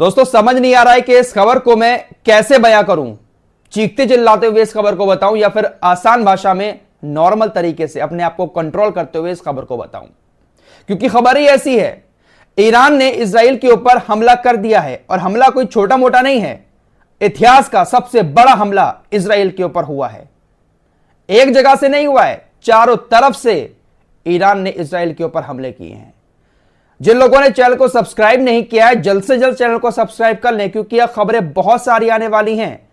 दोस्तों समझ नहीं आ रहा है कि इस खबर को मैं कैसे बयां करूं, चीखते चिल्लाते हुए इस खबर को बताऊं या फिर आसान भाषा में नॉर्मल तरीके से अपने आप को कंट्रोल करते हुए इस खबर को बताऊं। क्योंकि खबर ही ऐसी है, ईरान ने इजराइल के ऊपर हमला कर दिया है और हमला कोई छोटा मोटा नहीं है, इतिहास का सबसे बड़ा हमला इजराइल के ऊपर हुआ है। एक जगह से नहीं हुआ है, चारों तरफ से ईरान ने इजराइल के ऊपर हमले किए हैं। जिन लोगों ने चैनल को सब्सक्राइब नहीं किया है, जल्द से जल्द चैनल को सब्सक्राइब कर लें, क्योंकि यह खबरें बहुत सारी आने वाली हैं।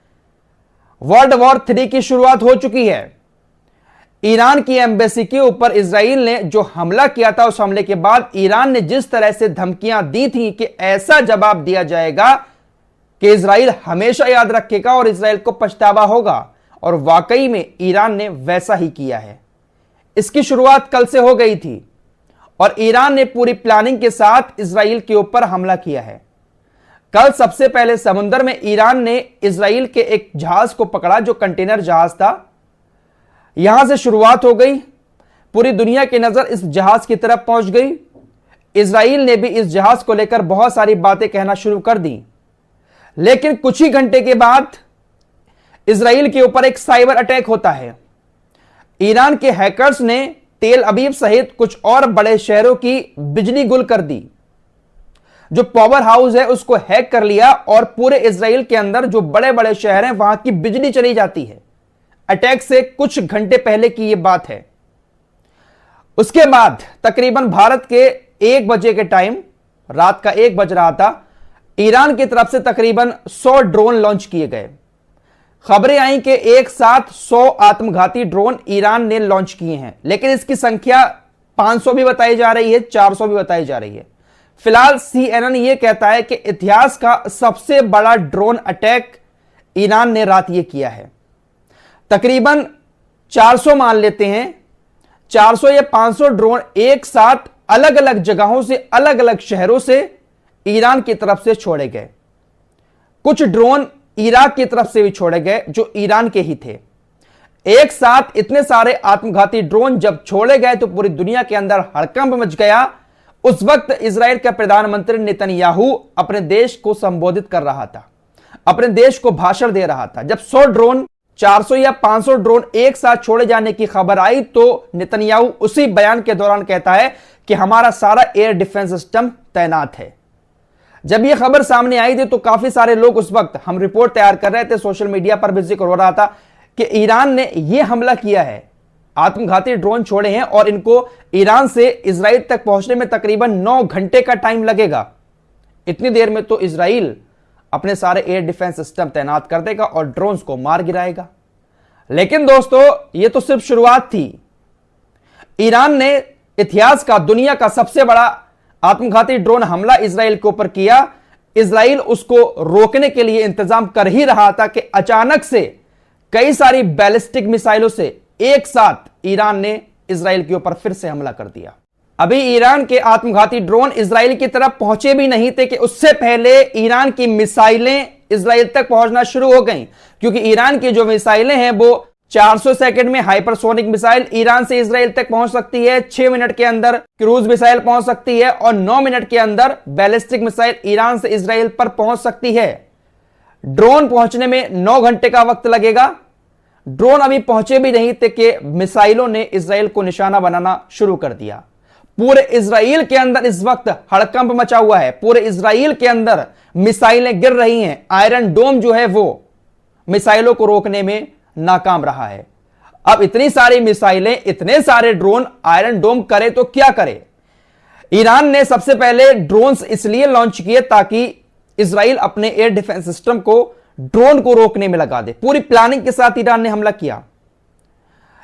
वर्ल्ड वॉर 3 की शुरुआत हो चुकी है। ईरान की एम्बेसी के ऊपर इजराइल ने जो हमला किया था, उस हमले के बाद ईरान ने जिस तरह से धमकियां दी थी कि ऐसा जवाब दिया जाएगा कि इजराइल हमेशा याद रखेगा और इजराइल को पछतावा होगा, और वाकई में ईरान ने वैसा ही किया है। इसकी शुरुआत कल से हो गई थी और ईरान ने पूरी प्लानिंग के साथ इजराइल के ऊपर हमला किया है। कल सबसे पहले समुद्र में ईरान ने इजराइल के एक जहाज को पकड़ा, जो कंटेनर जहाज था। यहां से शुरुआत हो गई, पूरी दुनिया की नजर इस जहाज की तरफ पहुंच गई। इजराइल ने भी इस जहाज को लेकर बहुत सारी बातें कहना शुरू कर दी, लेकिन कुछ ही घंटे के बाद इजराइल के ऊपर एक साइबर अटैक होता है। ईरान के हैकर्स ने तेल अवीव सहित कुछ और बड़े शहरों की बिजली गुल कर दी। जो पावर हाउस है उसको हैक कर लिया और पूरे इजराइल के अंदर जो बड़े बड़े शहर हैं वहां की बिजली चली जाती है। अटैक से कुछ घंटे पहले की यह बात है। उसके बाद तकरीबन भारत के 1 बजे के टाइम, रात का 1 बज रहा था, ईरान की तरफ से तकरीबन 100 ड्रोन लॉन्च किए गए। खबरें आई कि एक साथ 100 आत्मघाती ड्रोन ईरान ने लॉन्च किए हैं, लेकिन इसकी संख्या 500 भी बताई जा रही है, 400 भी बताई जा रही है। फिलहाल CNN यह कहता है कि इतिहास का सबसे बड़ा ड्रोन अटैक ईरान ने रात यह किया है। तकरीबन 400 मान लेते हैं, 400 या 500 ड्रोन एक साथ अलग अलग जगहों से, अलग अलग शहरों से ईरान की तरफ से छोड़े गए। कुछ ड्रोन इराक की तरफ से भी छोड़े गए जो ईरान के ही थे। एक साथ इतने सारे आत्मघाती ड्रोन जब छोड़े गए तो पूरी दुनिया के अंदर हड़कंप मच गया। उस वक्त इजराइल का प्रधानमंत्री नेतन्याहू अपने देश को संबोधित कर रहा था, अपने देश को भाषण दे रहा था। जब 100 ड्रोन, 400 या 500 ड्रोन एक साथ छोड़े जाने की खबर आई तो नेतन्याहू उसी बयान के दौरान कहता है कि हमारा सारा एयर डिफेंस सिस्टम तैनात है। जब यह खबर सामने आई थी तो काफी सारे लोग, उस वक्त हम रिपोर्ट तैयार कर रहे थे, सोशल मीडिया पर भी जिक्र हो रहा था कि ईरान ने यह हमला किया है, आत्मघाती ड्रोन छोड़े हैं और इनको ईरान से इजराइल तक पहुंचने में तकरीबन 9 घंटे का टाइम लगेगा। इतनी देर में तो इजराइल अपने सारे एयर डिफेंस सिस्टम तैनात कर देगा और ड्रोन्स को मार गिराएगा। लेकिन दोस्तों, यह तो सिर्फ शुरुआत थी। ईरान ने इतिहास का, दुनिया का सबसे बड़ा आत्मघाती ड्रोन हमला इजराइल के ऊपर किया। इजराइल उसको रोकने के लिए इंतजाम कर ही रहा था कि अचानक से कई सारी बैलिस्टिक मिसाइलों से एक साथ ईरान ने इजराइल के ऊपर फिर से हमला कर दिया। अभी ईरान के आत्मघाती ड्रोन इजराइल की तरफ पहुंचे भी नहीं थे कि उससे पहले ईरान की मिसाइलें इजराइल तक पहुंचना शुरू हो गईं, क्योंकि ईरान की जो मिसाइलें हैं वो 400 सेकंड में हाइपरसोनिक मिसाइल ईरान से इजराइल तक पहुंच सकती है, 6 मिनट के अंदर क्रूज मिसाइल पहुंच सकती है और 9 मिनट के अंदर बैलिस्टिक मिसाइल ईरान से इजराइल पर पहुंच सकती है। ड्रोन पहुंचने में 9 घंटे का वक्त लगेगा। ड्रोन अभी पहुंचे भी नहीं थे कि मिसाइलों ने इजराइल को निशाना बनाना शुरू कर दिया। पूरे इजराइल के अंदर इस वक्त हड़कंप मचा हुआ है। पूरे इजराइल के अंदर मिसाइलें गिर रही हैं। आयरन डोम जो है वो मिसाइलों को रोकने में नाकाम रहा है। अब इतनी सारी मिसाइलें, इतने सारे ड्रोन आयरन डोम करे तो क्या करे। ईरान ने सबसे पहले ड्रोन्स इसलिए लॉन्च किए ताकि इजराइल अपने एयर डिफेंस सिस्टम को, ड्रोन को रोकने में लगा दे। पूरी प्लानिंग के साथ ईरान ने हमला किया।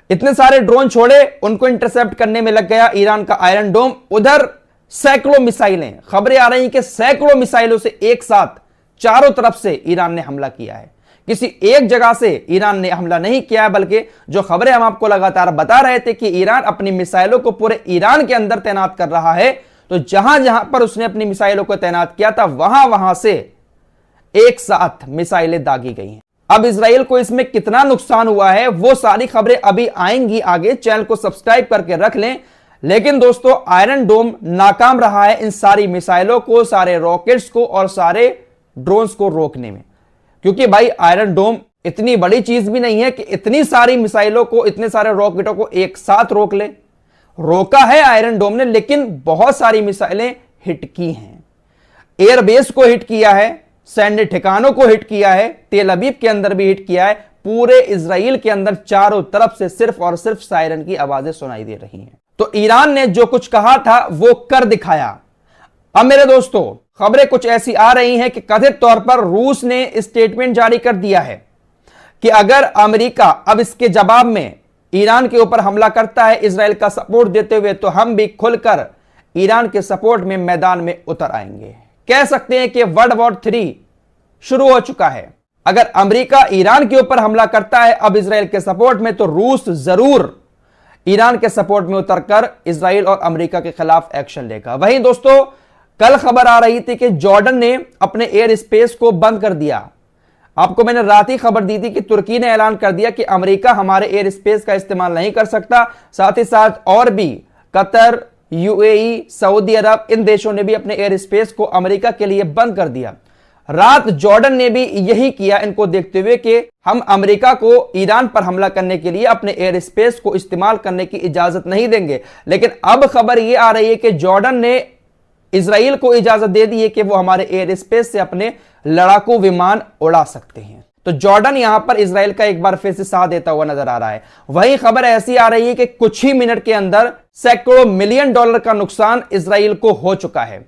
इतने सारे ड्रोन छोड़े, उनको इंटरसेप्ट करने में लग गया ईरान का आयरन डोम। उधर सैकड़ों मिसाइलें, खबरें आ रही हैं कि सैकड़ों मिसाइलों से एक साथ चारों तरफ से ईरान ने हमला किया है। किसी एक जगह से ईरान ने हमला नहीं किया, बल्कि जो खबरें हम आपको लगातार बता रहे थे कि ईरान अपनी मिसाइलों को पूरे ईरान के अंदर तैनात कर रहा है, तो जहां जहां पर उसने अपनी मिसाइलों को तैनात किया था वहां वहां से एक साथ मिसाइलें दागी गई हैं। अब इजराइल को इसमें कितना नुकसान हुआ है वो सारी खबरें अभी आएंगी आगे। चैनल को सब्सक्राइब करके रख लें। लेकिन दोस्तों, आयरन डोम नाकाम रहा है इन सारी मिसाइलों को, सारे रॉकेट्स को और सारे ड्रोन्स को रोकने में। क्योंकि भाई आयरन डोम इतनी बड़ी चीज भी नहीं है कि इतनी सारी मिसाइलों को, इतने सारे रॉकेटों को एक साथ रोक ले। रोका है आयरन डोम ने, लेकिन बहुत सारी मिसाइलें हिट की हैं। एयरबेस को हिट किया है, सैन्य ठिकानों को हिट किया है, तेल अवीव के अंदर भी हिट किया है। पूरे इजराइल के अंदर चारों तरफ से सिर्फ और सिर्फ सायरन की आवाजें सुनाई दे रही हैं। तो ईरान ने जो कुछ कहा था वो कर दिखाया। अब मेरे दोस्तों, खबरें कुछ ऐसी आ रही हैं कि कथित तौर पर रूस ने स्टेटमेंट जारी कर दिया है कि अगर अमेरिका अब इसके जवाब में ईरान के ऊपर हमला करता है इजराइल का सपोर्ट देते हुए, तो हम भी खुलकर ईरान के सपोर्ट में मैदान में उतर आएंगे। कह सकते हैं कि वर्ल्ड वॉर 3 शुरू हो चुका है। अगर अमेरिका ईरान के ऊपर हमला करता है अब इजराइल के सपोर्ट में, तो रूस जरूर ईरान के सपोर्ट में उतरकर इजराइल और अमेरिका के खिलाफ एक्शन लेगा। वहीं दोस्तों, कल खबर आ रही थी कि जॉर्डन ने अपने एयर स्पेस को बंद कर दिया। आपको मैंने रात ही खबर दी थी कि तुर्की ने ऐलान कर दिया कि अमेरिका हमारे एयर स्पेस का इस्तेमाल नहीं कर सकता। साथ ही साथ और भी कतर, यूएई, सऊदी अरब, इन देशों ने भी अपने एयर स्पेस को अमेरिका के लिए बंद कर दिया। रात जॉर्डन ने भी यही किया, इनको देखते हुए कि हम अमेरिका को ईरान पर हमला करने के लिए अपने एयर स्पेस को इस्तेमाल करने की इजाजत नहीं देंगे। लेकिन अब खबर यह आ रही है कि जॉर्डन ने इजराइल को इजाजत दे दी है कि वो हमारे एयर स्पेस से अपने लड़ाकू विमान उड़ा सकते हैं। तो जॉर्डन यहां पर इजराइल का एक बार फिर से साथ देता हुआ नजर आ रहा है। वहीं खबर ऐसी आ रही है कि कुछ ही मिनट के अंदर सैकड़ों मिलियन डॉलर का नुकसान इजराइल को हो चुका है।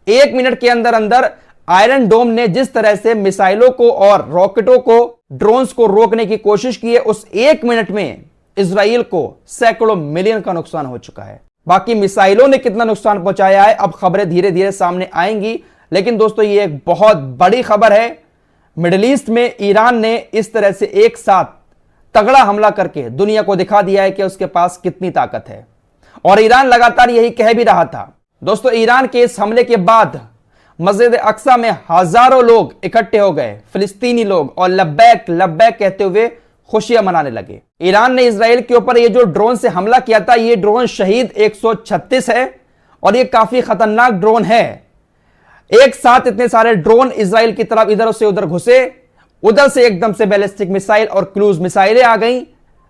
1 मिनट के अंदर अंदर आयरन डोम ने जिस तरह से मिसाइलों को और रॉकेटों को, ड्रोन्स को रोकने की कोशिश की है, उस 1 मिनट में इजराइल को सैकड़ों मिलियन का नुकसान हो चुका है। बाकी मिसाइलों ने कितना नुकसान पहुंचाया है, अब खबरें धीरे धीरे सामने आएंगी। लेकिन दोस्तों, ये एक बहुत बड़ी खबर है। मिडिल ईस्ट में ईरान ने इस तरह से एक साथ तगड़ा हमला करके दुनिया को दिखा दिया है कि उसके पास कितनी ताकत है। और ईरान लगातार यही कह भी रहा था। दोस्तों, ईरान के इस हमले के बाद मस्जिद अक्सा में हजारों लोग इकट्ठे हो गए, फिलिस्तीनी लोग, और लब्बैक लब्बैक कहते हुए खुशियां मनाने लगे। ईरान ने इजराइल के ऊपर ये जो ड्रोन से हमला किया था, ये ड्रोन शहीद 136 है और ये काफी खतरनाक ड्रोन है। एक साथ इतने सारे ड्रोन इजराइल की तरफ इधर से उधर घुसे, उधर से एकदम से बैलिस्टिक मिसाइल और क्रूज मिसाइलें आ गई।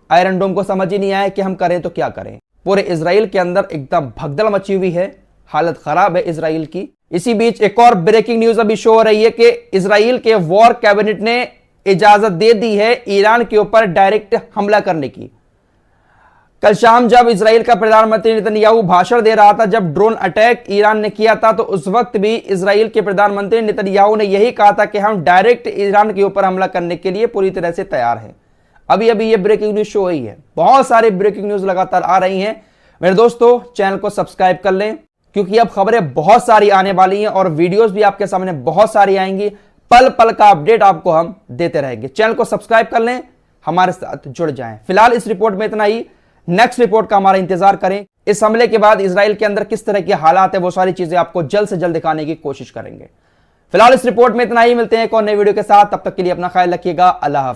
आयरन डोम को समझ ही नहीं आया कि हम करें तो क्या करें। पूरे इजराइल के अंदर एकदम भगदड़ मची हुई है, हालत खराब है इजराइल की। इसी बीच एक और ब्रेकिंग न्यूज अभी शो हो रही है कि इजराइल के वॉर कैबिनेट ने इजाजत दे दी है ईरान के ऊपर डायरेक्ट हमला करने की। कल शाम जब इजराइल का प्रधानमंत्री नेतन्याहू भाषण दे रहा था, जब ड्रोन अटैक ईरान ने किया था, तो उस वक्त भी इजराइल के प्रधानमंत्री नेतन्याहू ने यही कहा था कि हम डायरेक्ट ईरान के ऊपर हमला करने के लिए पूरी तरह से तैयार हैं। अभी अभी ये ब्रेकिंग न्यूज शो हुई है। बहुत सारी ब्रेकिंग न्यूज लगातार आ रही हैं। मेरे दोस्तों, चैनल को सब्सक्राइब कर लें, क्योंकि अब खबरें बहुत सारी आने वाली हैं और वीडियोस भी आपके सामने बहुत सारी आएंगी। पल पल का अपडेट आपको हम देते रहेंगे। चैनल को सब्सक्राइब कर लें, हमारे साथ जुड़ जाएं। फिलहाल इस रिपोर्ट में इतना ही। नेक्स्ट रिपोर्ट का हमारा इंतजार करें। इस हमले के बाद इजराइल के अंदर किस तरह के हालात है, वो सारी चीजें आपको जल्द से जल्द दिखाने की कोशिश करेंगे। फिलहाल इस रिपोर्ट में इतना ही। मिलते हैं एक और नई वीडियो के साथ। तब तक के लिए अपना ख्याल रखिएगा। अल्लाह हाफ़िज़।